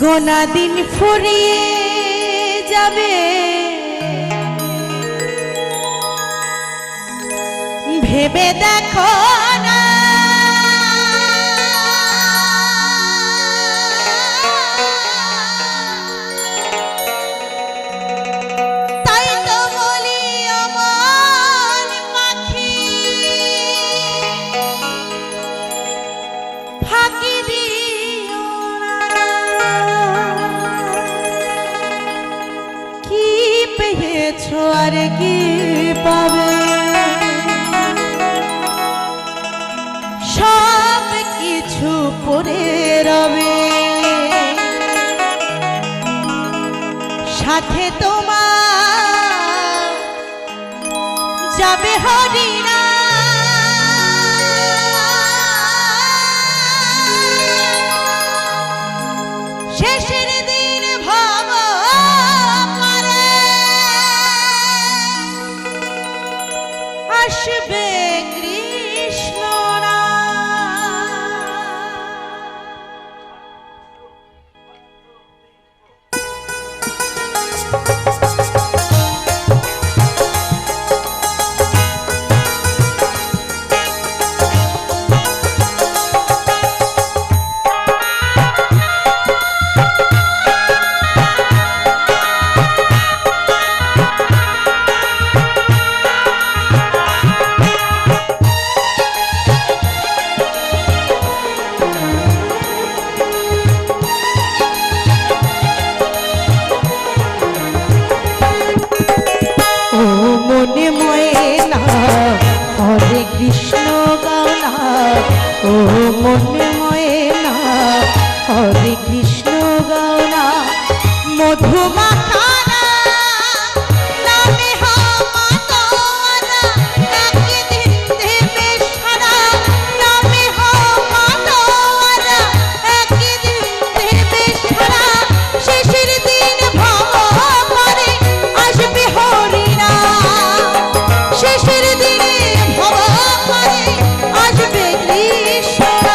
গোনা দিন ফুরিয়ে যাবে, ভেবে দেখো না তাই তো বলি অমন পাখি ফাঁকি দিও না। কি পেয়েছো আর কি পাবে, সব কিছু পড়ে রবে, সাথে তোমার যাবে হরিণা। শেষের দিন ভাব পারে আসবে কৃষ্ণ। হরে কৃষ্ণ গাও না, ও মনে ময়না হরে কৃষ্ণ গাও না। মধুমাখা নামে হামাতোয়ারা একদিন দেবে সারা, নামে হামাতোয়ারা একদিন দেবে সারা। শেষের দিন ভাব পারে আসবে হরিণা, শেষের দিনে ভব পারে আসবে কৃষ্ণ।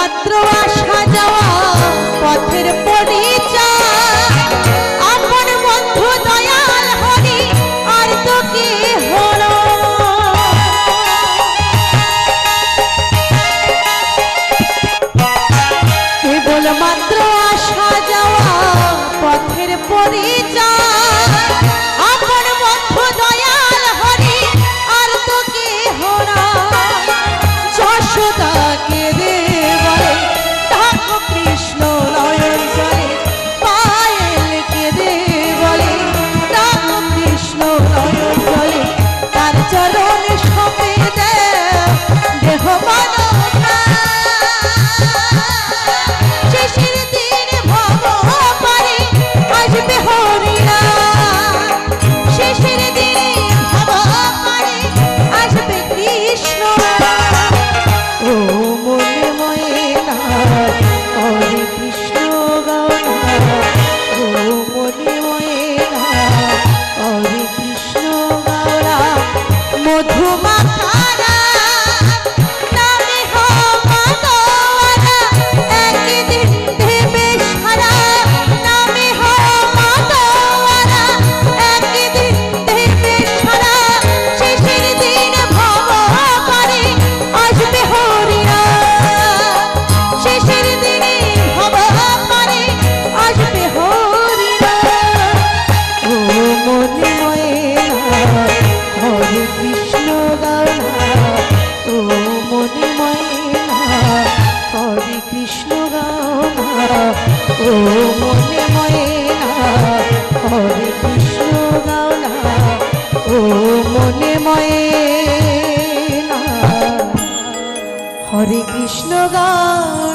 মাত্র আসা যাওয়া পথের পরিচয়, আপন বন্ধু দয়াল হরি আর তো কি হলো। কেবল মাত্র আসা যাওয়া পথের পরিচয়, আপন বন্ধু দয়াল হরি আর তো কি হলো। যশোদাকে রে বলে ডাকো কৃষ্ণ নয়ন জলে, পায়েলকে রে বলে ডাকো কৃষ্ণ নয়ন জলে, তার চরণ সপে দেহ মন শেষের দিন ভব পারে আসবে হরিরা, শেষের দিন ভব পারে আসবে কৃষ্ণ। ও মনে ময়না হরে কৃষ্ণ গৌরা, ও মনে ময়না হরে কৃষ্ণ গৌরা, মধুমাখারা নামে হমাদোয়ারা, একদিন দেবে সারা নামে হমাদোয়ারা, একদিন দেবে সারা, শেষের দিন ভব পারে আসবে হরিরা, শেষের দিনে ভব পারে আসবে হরিরা। ও মনে ময়না হরে কৃষ্ণ গৌরা, ও মনে ময়না হরে কৃষ্ণ গৌরা, ও মনে ময়না হরে কৃষ্ণ গৌরা, ও মনে ময়না হরে কৃষ্ণ গৌরা।